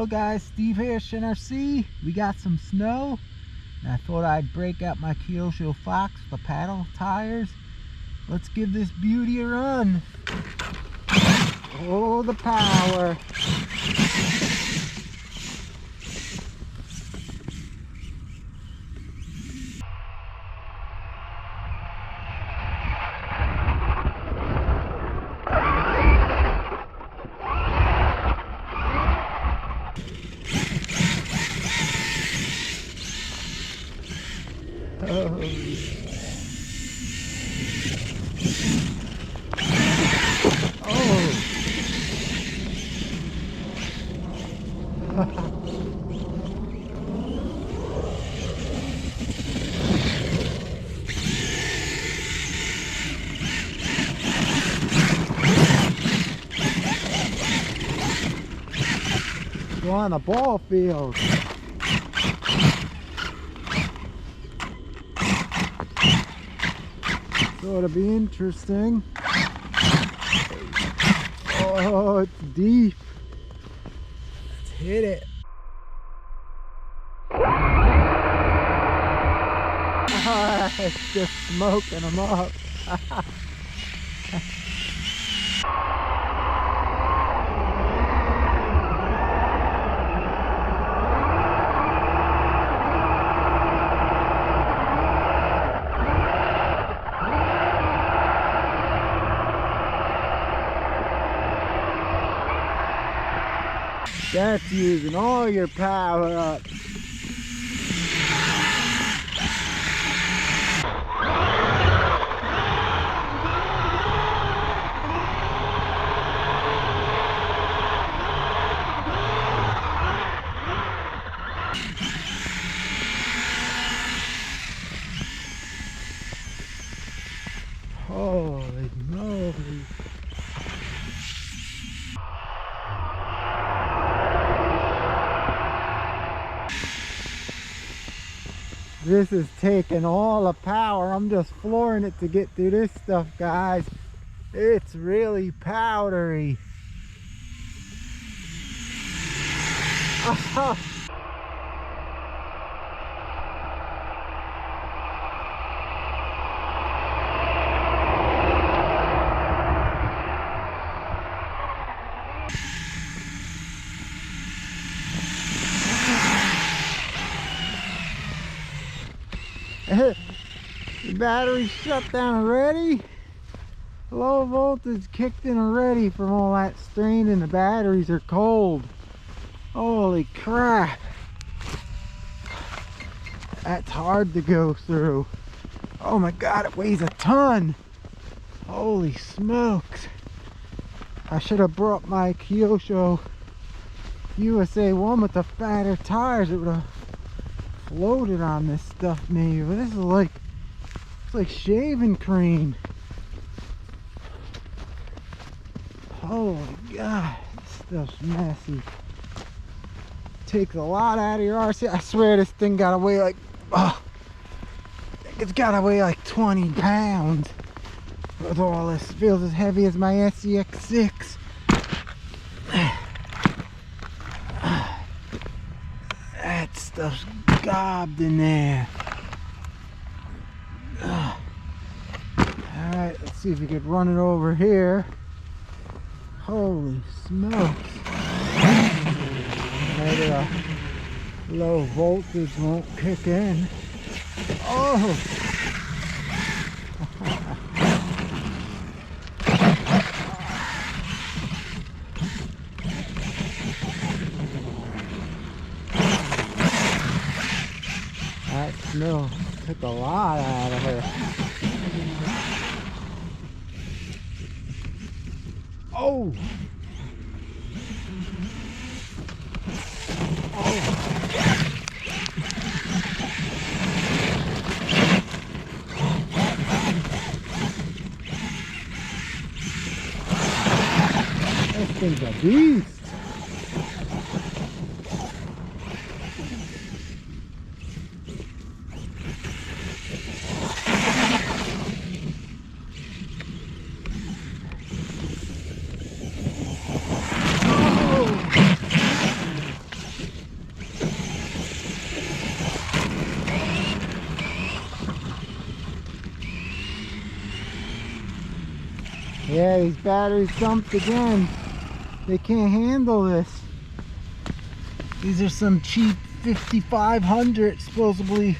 Hello guys, Steve here, Shen. We got some snow, and I thought I'd break out my Kyosho Foxx, the paddle tires. Let's give this beauty a run. Oh, the power. Oh. Go on a ball field. So it'll be interesting. Oh, it's deep. Let's hit it. It's just smoking them up. That's using all your power up. Holy moly. This is taking all the power. I'm just flooring it to get through this stuff, guys. It's really powdery. The battery shut down already. Low voltage kicked in already from all that strain, and the batteries are cold. Holy crap. That's hard to go through. Oh my god, it weighs a ton. Holy smokes. I should have brought my Kyosho USA one with the fatter tires. It would have floated on this stuff maybe, but this is like, it's like shaving cream. Holy god, this stuff's messy. Takes a lot out of your RC. I swear this thing gotta weigh like, it's gotta weigh like 20 pounds with all this. It feels as heavy as my SCX6. That stuff's gobbed in there. Alright, let's see if we could run it over here. Holy smokes. Maybe the low voltage won't kick in. Oh! That snow took a lot out of her. Oh! This thing's a beast. Yeah, these batteries dumped again. They can't handle this. These are some cheap 5500 supposedly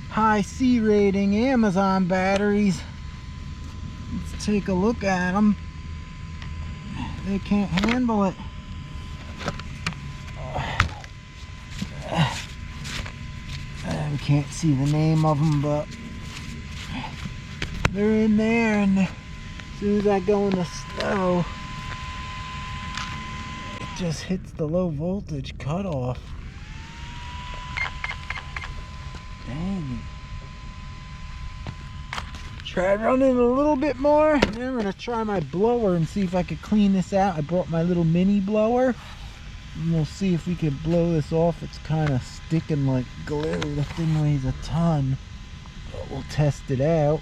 high C rating Amazon batteries. Let's take a look at them. They can't handle it. I can't see the name of them, but they're in there, and as soon as I go in the snow, it just hits the low voltage cutoff. Dang it. Try running a little bit more. Then I'm going to try my blower and see if I could clean this out. I brought my little mini blower. And we'll see if we can blow this off. It's kind of sticking like glue. The thing weighs a ton. But we'll test it out.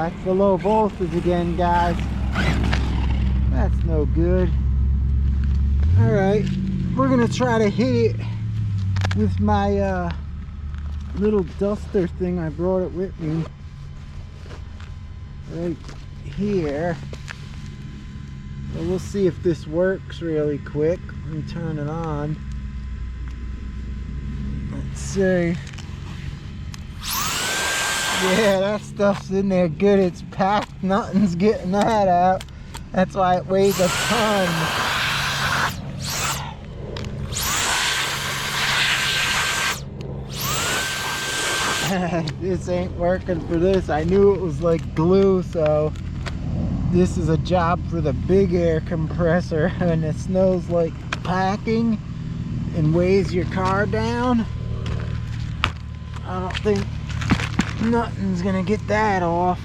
That's the low voltage again, guys. That's no good. Alright, we're gonna try to hit it with my little duster thing. I brought it with me right here. So we'll see if this works really quick. Let me turn it on. Let's see. Yeah, that stuff's in there good. It's packed. Nothing's getting that out. That's why it weighs a ton. This ain't working for this. I knew it was like glue, so this is a job for the big air compressor. And it snows like packing and weighs your car down. I don't think nothing's gonna get that off.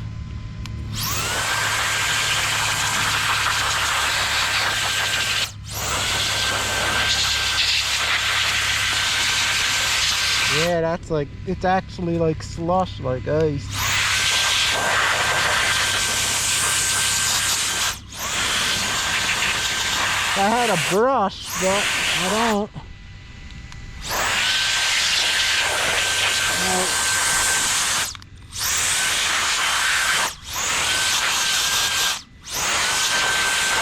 Yeah, that's like, it's actually like slush, like ice. I had a brush, but I don't.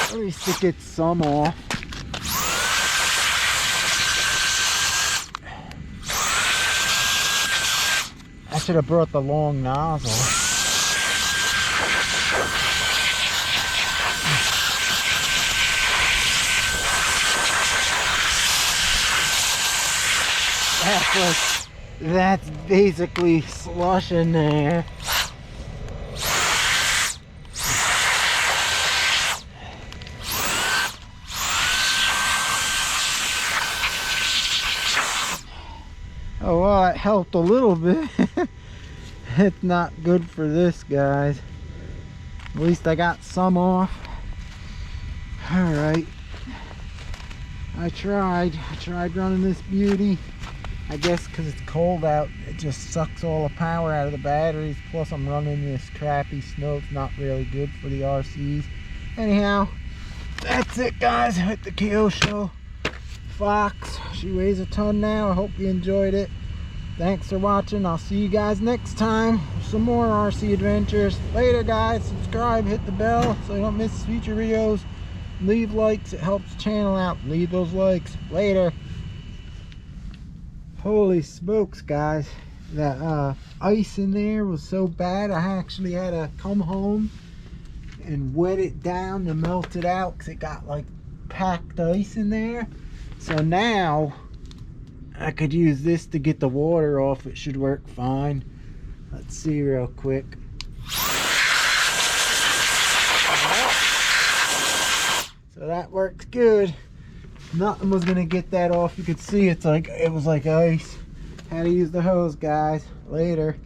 At least it gets some off. I should have brought the long nozzle. That's basically slush in there. Oh well, it helped a little bit. It's not good for this, guys. At least I got some off. Alright. I tried running this beauty. I guess because it's cold out, it just sucks all the power out of the batteries. Plus I'm running this crappy snow. It's not really good for the RCs. Anyhow, that's it, guys, with the Kyosho Foxx. She weighs a ton now. I hope you enjoyed it. Thanks for watching. I'll see you guys next time for some more RC adventures. Later, guys. Subscribe, hit the bell so you don't miss future videos. Leave likes, it helps the channel out. Leave those likes. Later. Holy smokes, guys. That ice in there was so bad I actually had to come home and wet it down to melt it out because it got like packed ice in there. So now I could use this to get the water off. It should work fine. Let's see real quick. So that works good. Nothing was gonna get that off. You could see it was like ice. Had to use the hose, guys. Later.